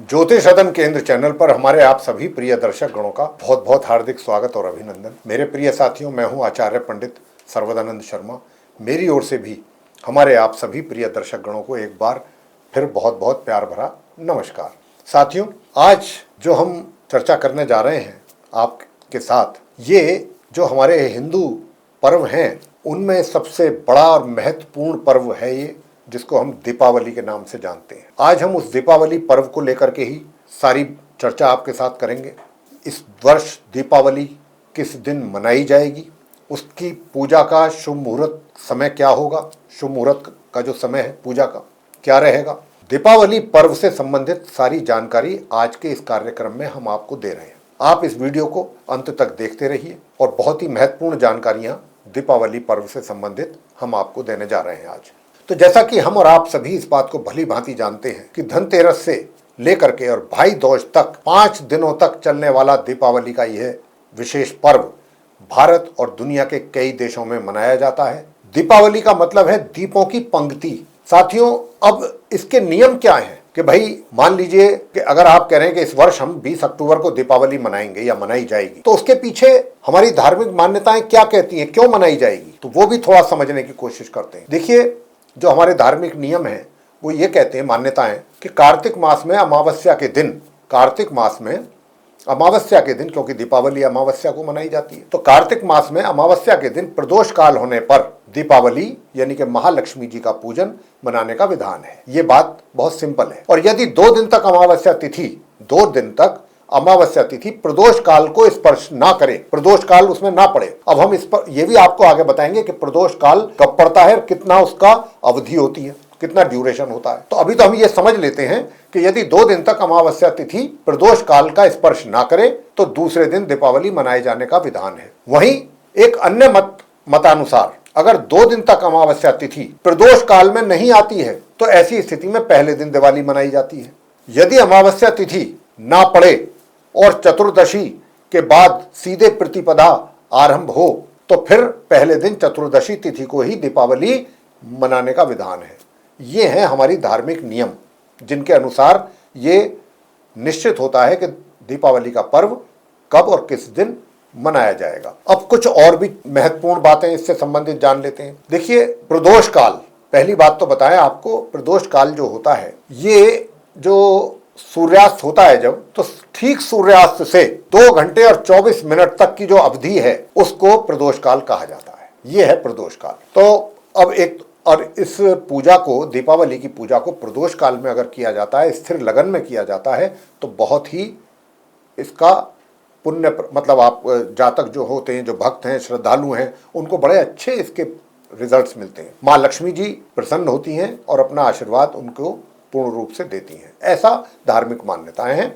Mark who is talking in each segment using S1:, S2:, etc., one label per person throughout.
S1: ज्योतिष सदन केंद्र चैनल पर हमारे आप सभी प्रिय दर्शक गणों का बहुत बहुत हार्दिक स्वागत और अभिनंदन। मेरे प्रिय साथियों, मैं हूं आचार्य पंडित सर्वदानंद शर्मा। मेरी ओर से भी हमारे आप सभी प्रिय दर्शक गणों को एक बार फिर बहुत बहुत प्यार भरा नमस्कार। साथियों, आज जो हम चर्चा करने जा रहे हैं आपके साथ, ये जो हमारे हिंदू पर्व हैं उनमें सबसे बड़ा और महत्वपूर्ण पर्व है ये, जिसको हम दीपावली के नाम से जानते हैं। आज हम उस दीपावली पर्व को लेकर के ही सारी चर्चा आपके साथ करेंगे। इस वर्ष दीपावली किस दिन मनाई जाएगी, उसकी पूजा का शुभ मुहूर्त समय क्या होगा, शुभ मुहूर्त का जो समय है पूजा का क्या रहेगा, दीपावली पर्व से संबंधित सारी जानकारी आज के इस कार्यक्रम में हम आपको दे रहे हैं। आप इस वीडियो को अंत तक देखते रहिए और बहुत ही महत्वपूर्ण जानकारियां दीपावली पर्व से संबंधित हम आपको देने जा रहे हैं आज। तो जैसा कि हम और आप सभी इस बात को भली भांति जानते हैं कि धनतेरस से लेकर के और भाई दूज तक 5 दिनों तक चलने वाला दीपावली का यह विशेष पर्व भारत और दुनिया के कई देशों में मनाया जाता है। दीपावली का मतलब है दीपों की पंक्ति। साथियों, अब इसके नियम क्या हैं कि भाई मान लीजिए कि अगर आप कह रहे हैं कि इस वर्ष हम 20 अक्टूबर को दीपावली मनाएंगे या मनाई जाएगी, तो उसके पीछे हमारी धार्मिक मान्यताएं क्या कहती हैं, क्यों मनाई जाएगी, तो वो भी थोड़ा समझने की कोशिश करते हैं। देखिए, जो हमारे धार्मिक नियम हैं वो ये कहते हैं, मान्यताएं, कि कार्तिक मास में अमावस्या के दिन, कार्तिक मास में अमावस्या के दिन, क्योंकि दीपावली अमावस्या को मनाई जाती है, तो कार्तिक मास में अमावस्या के दिन प्रदोष काल होने पर दीपावली यानी कि महालक्ष्मी जी का पूजन मनाने का विधान है। ये बात बहुत सिंपल है। और यदि 2 दिन तक अमावस्या तिथि, 2 दिन तक अमावस्या तिथि प्रदोष काल को स्पर्श ना करे, प्रदोष काल उसमें ना पड़े। अब हम इस पर यह भी आपको आगे बताएंगे कि प्रदोष काल कब पड़ता है, कितना उसका अवधि होती है, कितना ड्यूरेशन होता है। तो अभी तो हम ये समझ लेते हैं कि यदि 2 दिन तक अमावस्या तिथि प्रदोष काल का स्पर्श ना करे तो दूसरे दिन दीपावली मनाए जाने का विधान है। वहीं एक अन्य मतानुसार अगर 2 दिन तक अमावस्या तिथि प्रदोष काल में नहीं आती है तो ऐसी स्थिति में पहले दिन दिवाली मनाई जाती है। यदि अमावस्या तिथि ना पड़े और चतुर्दशी के बाद सीधे प्रतिपदा आरंभ हो तो फिर पहले दिन चतुर्दशी तिथि को ही दीपावली मनाने का विधान है। ये हैं हमारी धार्मिक नियम, जिनके अनुसार ये निश्चित होता है कि दीपावली का पर्व कब और किस दिन मनाया जाएगा। अब कुछ और भी महत्वपूर्ण बातें इससे संबंधित जान लेते हैं। देखिए, प्रदोष काल, पहली बात तो बताया आपको, प्रदोष काल जो होता है, ये जो सूर्यास्त होता है जब, तो ठीक सूर्यास्त से 2 घंटे और 24 मिनट तक की जो अवधि है उसको प्रदोष काल कहा जाता है। ये है प्रदोष काल। तो अब और इस पूजा को, दीपावली की पूजा को प्रदोष काल में अगर किया जाता है, स्थिर लगन में किया जाता है, तो बहुत ही इसका पुण्य, मतलब आप जातक जो होते हैं, जो भक्त हैं, श्रद्धालु हैं, उनको बड़े अच्छे इसके रिजल्ट्स मिलते हैं। माँ लक्ष्मी जी प्रसन्न होती हैं और अपना आशीर्वाद उनको पूर्ण रूप से देती हैं। ऐसा धार्मिक मान्यताएं हैं।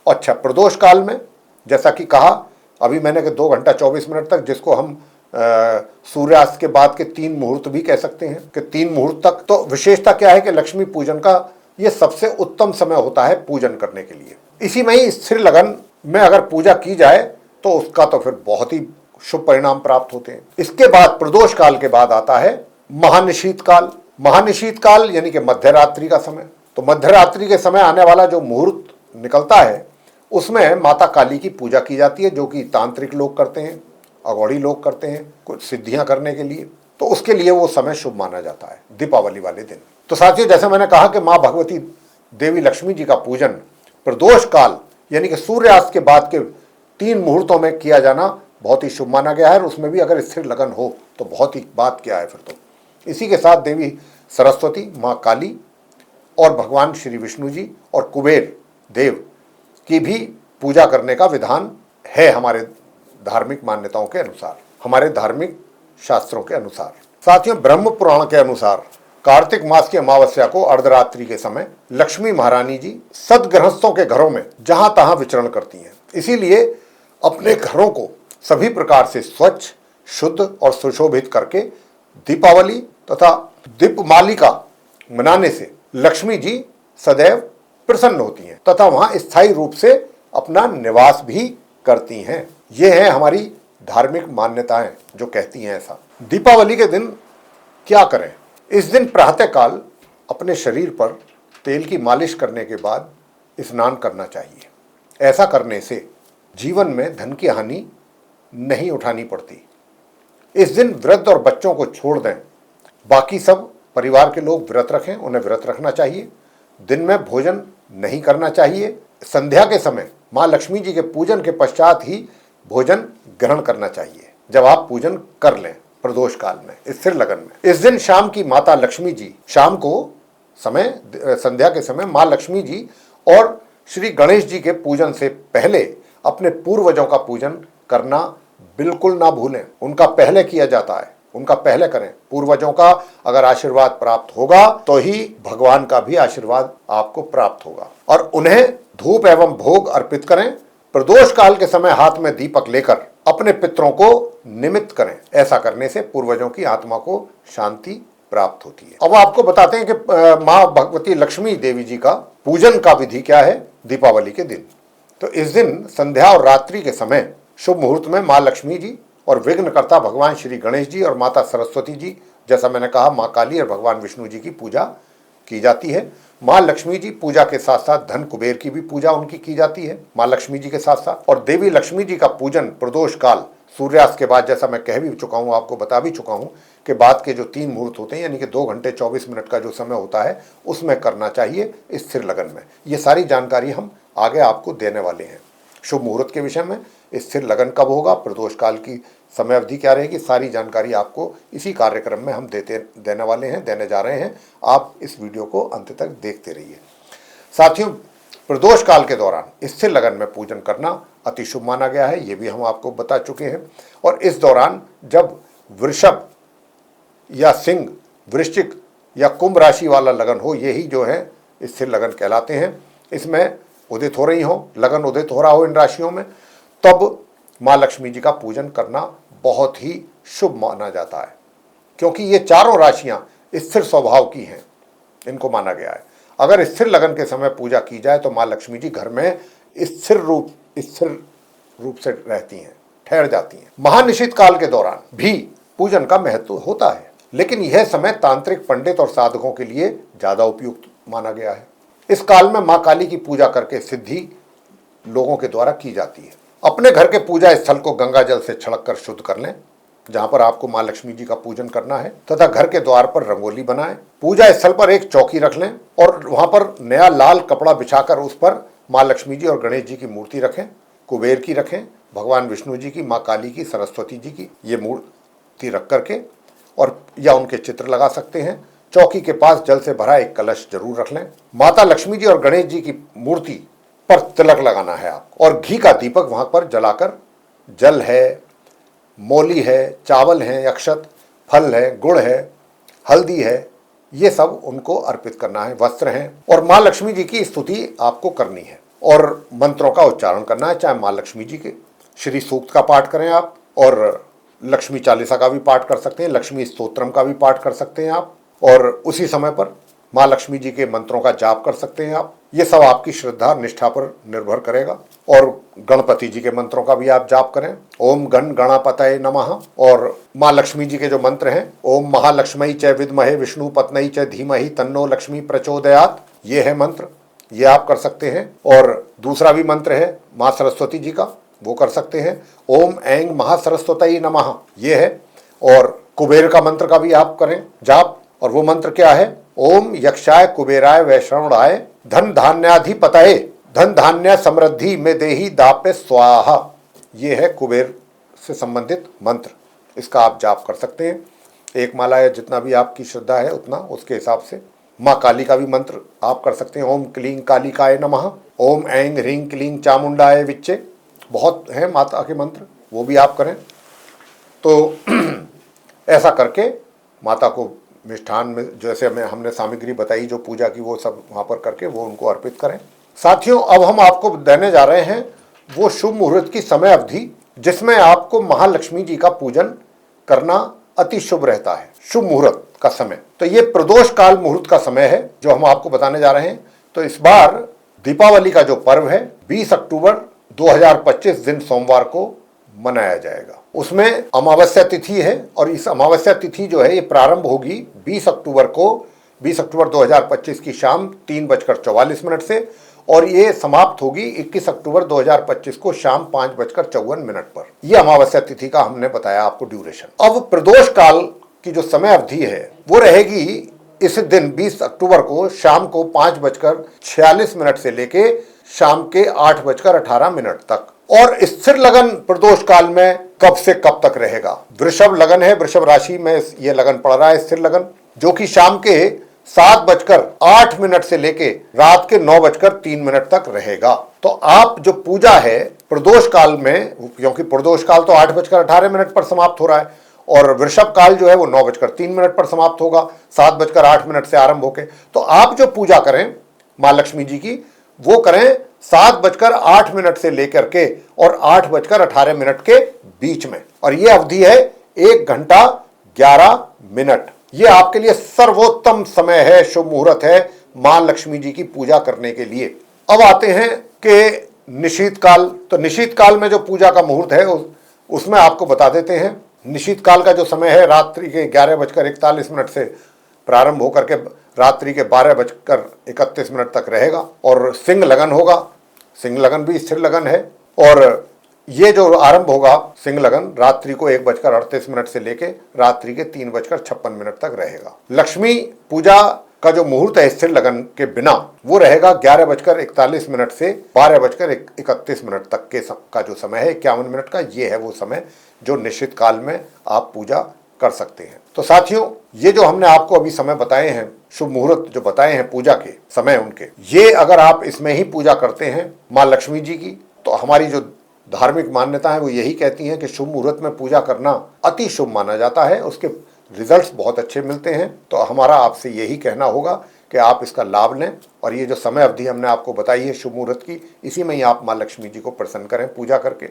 S1: अच्छा, प्रदोष काल में जैसा कि कहा अभी मैंने कि 2 घंटा 24 मिनट तक, जिसको हम सूर्यास्त के बाद के 3 मुहूर्त भी कह सकते हैं, कि 3 मुहूर्त तक। तो विशेषता क्या है कि लक्ष्मी पूजन का ये सबसे उत्तम समय होता है पूजन करने के लिए। इसी में ही स्थिर लगन में अगर पूजा की जाए तो उसका तो फिर बहुत ही शुभ परिणाम प्राप्त होते हैं। इसके बाद प्रदोष काल के बाद आता है महानिशीत काल। महानिशीत काल यानी कि मध्यरात्रि का समय। तो मध्यरात्रि के समय आने वाला जो मुहूर्त निकलता है उसमें माता काली की पूजा की जाती है, जो कि तांत्रिक लोग करते हैं, अघोड़ी लोग करते हैं कुछ सिद्धियां करने के लिए। तो उसके लिए वो समय शुभ माना जाता है दीपावली वाले दिन। तो साथियों, जैसे मैंने कहा कि माँ भगवती देवी लक्ष्मी जी का पूजन प्रदोष काल यानी कि सूर्यास्त के बाद के 3 मुहूर्तों में किया जाना बहुत ही शुभ माना गया है। और उसमें भी अगर स्थिर लगन हो तो बहुत ही बात क्या है फिर तो। इसी के साथ देवी सरस्वती, माँ काली और भगवान श्री विष्णु जी और कुबेर देव की भी पूजा करने का विधान है हमारे धार्मिक मान्यताओं के अनुसार, हमारे धार्मिक शास्त्रों के अनुसार। साथियों, ब्रह्म पुराण के अनुसार कार्तिक मास की अमावस्या को अर्धरात्रि के समय लक्ष्मी महारानी जी सदगृहस्थों के घरों में जहां तहां विचरण करती हैं। इसीलिए अपने घरों को सभी प्रकार से स्वच्छ, शुद्ध और सुशोभित करके दीपावली तथा दीपमालिका मनाने से लक्ष्मी जी सदैव प्रसन्न होती हैं तथा वहां स्थायी रूप से अपना निवास भी करती हैं। ये है हमारी धार्मिक मान्यताएं जो कहती हैं ऐसा। दीपावली के दिन क्या करें? इस दिन प्रातःकाल अपने शरीर पर तेल की मालिश करने के बाद स्नान करना चाहिए। ऐसा करने से जीवन में धन की हानि नहीं उठानी पड़ती। इस दिन वृद्ध और बच्चों को छोड़ दें, बाकी सब परिवार के लोग व्रत रखें, उन्हें व्रत रखना चाहिए। दिन में भोजन नहीं करना चाहिए। संध्या के समय माँ लक्ष्मी जी के पूजन के पश्चात ही भोजन ग्रहण करना चाहिए, जब आप पूजन कर लें प्रदोष काल में, स्थिर लगन में। इस दिन शाम की माता लक्ष्मी जी, शाम को समय संध्या के समय माँ लक्ष्मी जी और श्री गणेश जी के पूजन से पहले अपने पूर्वजों का पूजन करना बिल्कुल ना भूलें। उनका पहले किया जाता है, उनका पहले करें। पूर्वजों का अगर आशीर्वाद प्राप्त होगा तो ही भगवान का भी आशीर्वाद आपको प्राप्त होगा। और उन्हें धूप एवं भोग अर्पित करें। प्रदोष काल के समय हाथ में दीपक लेकर अपने पितरों को निमित्त करें। ऐसा करने से पूर्वजों की आत्मा को शांति प्राप्त होती है। अब आपको बताते हैं कि माँ भगवती लक्ष्मी देवी जी का पूजन का विधि क्या है दीपावली के दिन। तो इस दिन संध्या और रात्रि के समय शुभ मुहूर्त में माँ लक्ष्मी जी और विघ्नकर्ता भगवान श्री गणेश जी और माता सरस्वती जी, जैसा मैंने कहा माँ काली और भगवान विष्णु जी की पूजा की जाती है। माँ लक्ष्मी जी पूजा के साथ साथ धन कुबेर की भी पूजा उनकी की जाती है, माँ लक्ष्मी जी के साथ साथ। और देवी लक्ष्मी जी का पूजन प्रदोष काल सूर्यास्त के बाद, जैसा मैं कह भी चुका हूँ, आपको बता भी चुका हूँ कि बाद के जो 3 मुहूर्त होते हैं, यानी कि 2 घंटे 24 मिनट का जो समय होता है, उसमें करना चाहिए स्थिर लगन में। ये सारी जानकारी हम आगे आपको देने वाले हैं। शुभ मुहूर्त के विषय में, स्थिर लगन कब होगा, प्रदोष काल की समय अवधि क्या रहेगी, सारी जानकारी आपको इसी कार्यक्रम में हम देने जा रहे हैं। आप इस वीडियो को अंत तक देखते रहिए। साथियों, प्रदोष काल के दौरान स्थिर लगन में पूजन करना अति शुभ माना गया है, ये भी हम आपको बता चुके हैं। और इस दौरान जब वृषभ या सिंह, वृश्चिक या कुंभ राशि वाला लगन हो, यही जो है स्थिर लगन कहलाते हैं। इसमें उदित हो रही हो, लगन उदित हो रहा हो इन राशियों में, तब माँ लक्ष्मी जी का पूजन करना बहुत ही शुभ माना जाता है, क्योंकि ये चारों राशियां स्थिर स्वभाव की हैं, इनको माना गया है। अगर स्थिर लगन के समय पूजा की जाए तो माँ लक्ष्मी जी घर में स्थिर रूप से रहती हैं, ठहर जाती हैं। महानिशित काल के दौरान भी पूजन का महत्व होता है, लेकिन यह समय तांत्रिक, पंडित और साधकों के लिए ज्यादा उपयुक्त माना गया है। इस काल में माँ काली की पूजा करके सिद्धि लोगों के द्वारा की जाती है। अपने घर के पूजा स्थल को गंगा जल से छिड़क कर शुद्ध कर लें, जहां पर आपको माँ लक्ष्मी जी का पूजन करना है, तथा घर के द्वार पर रंगोली बनाएं। पूजा स्थल पर एक चौकी रख लें और वहां पर नया लाल कपड़ा बिछाकर उस पर माँ लक्ष्मी जी और गणेश जी की मूर्ति रखें, कुबेर की रखें, भगवान विष्णु जी की, माँ काली की, सरस्वती जी की, ये मूर्ति रख करके, और या उनके चित्र लगा सकते हैं। चौकी के पास जल से भरा एक कलश जरूर रख लें। माता लक्ष्मी जी और गणेश जी की मूर्ति पर तिलक लगाना है आपको, और घी का दीपक वहां पर जलाकर जल है, मौली है, चावल है, अक्षत, फल है, गुड़ है, हल्दी है, ये सब उनको अर्पित करना है, वस्त्र हैं। और माँ लक्ष्मी जी की स्तुति आपको करनी है और मंत्रों का उच्चारण करना है, चाहे माँ लक्ष्मी जी के श्री सूक्त का पाठ करें आप, और लक्ष्मी चालीसा का भी पाठ कर सकते हैं, लक्ष्मी स्तोत्रम का भी पाठ कर सकते हैं आप, और उसी समय पर माँ लक्ष्मी जी के मंत्रों का जाप कर सकते हैं आप। ये सब आपकी श्रद्धा निष्ठा पर निर्भर करेगा। और गणपति जी के मंत्रों का भी आप जाप करें, ओम गण गणापतये नमः। और माँ लक्ष्मी जी के जो मंत्र हैं, ओम महालक्ष्मी च विद्महे विष्णु पत्नी च धीमहि तन्नो लक्ष्मी प्रचोदयात्, ये है मंत्र, ये आप कर सकते हैं। और दूसरा भी मंत्र है माँ सरस्वती जी का, वो कर सकते हैं, ओम ऐं महासरस्वती नमः, ये है। और कुबेर का मंत्र का भी आप करें जाप, और वो मंत्र क्या है, ओम यक्षाय कुबेराय वैष्णवाय धन धान्याधिपतये धन धान्य समृद्धि में देही दाप्य स्वाहा, ये है कुबेर से संबंधित मंत्र, इसका आप जाप कर सकते हैं। एक माला या जितना भी आपकी श्रद्धा है उतना, उसके हिसाब से। माँ काली का भी मंत्र आप कर सकते हैं, ओम क्लीं कालिकाय नमः, ओम ऐं ह्रीं क्लीं चामुंडाय विच्चे, बहुत हैं माता के मंत्र, वो भी आप करें। तो ऐसा करके माता को मिष्ठान में, जैसे हमने सामग्री बताई जो पूजा की, वो सब वहाँ पर करके वो उनको अर्पित करें। साथियों, अब हम आपको देने जा रहे हैं वो शुभ मुहूर्त की समय अवधि जिसमें आपको महालक्ष्मी जी का पूजन करना अति शुभ रहता है। शुभ मुहूर्त का समय, तो ये प्रदोष काल मुहूर्त का समय है जो हम आपको बताने जा रहे हैं। तो इस बार दीपावली का जो पर्व है 20 अक्टूबर 2025 दिन सोमवार को मनाया जाएगा। उसमें अमावस्या तिथि है, और इस अमावस्या तिथि जो है ये प्रारंभ होगी 20 अक्टूबर 2025 की शाम 3:44 से, और ये समाप्त होगी 21 अक्टूबर 2025 को शाम 5:54 पर। यह अमावस्या तिथि का हमने बताया आपको ड्यूरेशन। अब प्रदोष काल की जो समय अवधि है वो रहेगी इस दिन 20 अक्टूबर को शाम को 5:46 से लेके शाम के 8:18 तक। और स्थिर लगन प्रदोष काल में कब से कब तक रहेगा? वृषभ लगन है, वृषभ राशि में यह लगन पड़ रहा है स्थिर लगन, जो कि शाम के 7:08 से लेके रात के 9:03 तक रहेगा। तो आप जो पूजा है प्रदोष काल में, क्योंकि प्रदोष काल तो 8:18 पर समाप्त हो रहा है और वृषभ काल जो है वो 9:03 पर समाप्त होगा, 7:08 से आरंभ होके। तो आप जो पूजा करें मां लक्ष्मी जी की वो करें 7:08 से लेकर के और 8:18 के बीच में, और ये अवधि है 1 घंटा 11 मिनट। ये आपके लिए सर्वोत्तम समय है, शुभ मुहूर्त है मां लक्ष्मी जी की पूजा करने के लिए। अब आते हैं कि निशीत काल। तो निशीत काल में जो पूजा का मुहूर्त है उसमें आपको बता देते हैं। निशीत काल का जो समय है रात्रि के 11:41 से प्रारंभ होकर के रात्रि के 12:31 तक रहेगा और सिंह लगन होगा। सिंह लगन भी स्थिर लगन है और ये जो आरंभ होगा सिंह लगन रात्रि को 1:38 से लेके रात्रि के 3:56 तक रहेगा। लक्ष्मी पूजा का जो मुहूर्त है स्थिर लगन के बिना वो रहेगा 11:41 से 12:31 तक के का जो समय है 51 मिनट का, ये है वो समय जो निश्चित काल में आप पूजा कर सकते हैं। तो साथियों, ये जो हमने आपको अभी समय बताए हैं, शुभ मुहूर्त जो बताए हैं पूजा के समय उनके, ये अगर आप इसमें ही पूजा करते हैं मां लक्ष्मी जी की, तो हमारी जो धार्मिक मान्यता है वो यही कहती है कि शुभ मुहूर्त में पूजा करना अति शुभ माना जाता है, उसके रिजल्ट्स बहुत अच्छे मिलते हैं। तो हमारा आपसे यही कहना होगा कि आप इसका लाभ लें और ये जो समय अवधि हमने आपको बताई है शुभ मुहूर्त की, इसी में ही आप मां लक्ष्मी जी को प्रसन्न करें पूजा करके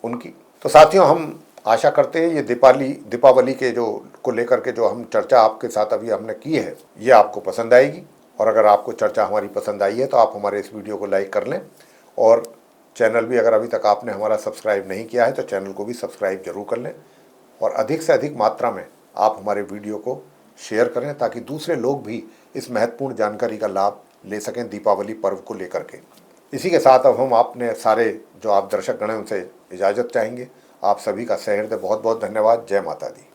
S1: उनकी। तो साथियों, हम आशा करते हैं ये दीपावली के जो को लेकर के जो हम चर्चा आपके साथ अभी हमने की है ये आपको पसंद आएगी। और अगर आपको चर्चा हमारी पसंद आई है तो आप हमारे इस वीडियो को लाइक कर लें और चैनल भी अगर अभी तक आपने हमारा सब्सक्राइब नहीं किया है तो चैनल को भी सब्सक्राइब जरूर कर लें और अधिक से अधिक मात्रा में आप हमारे वीडियो को शेयर करें ताकि दूसरे लोग भी इस महत्वपूर्ण जानकारी का लाभ ले सकें दीपावली पर्व को लेकर के। इसी के साथ अब हम अपने सारे जो आप दर्शक गण हैं उनसे इजाज़त चाहेंगे। आप सभी का सहृदय बहुत बहुत धन्यवाद। जय माता दी।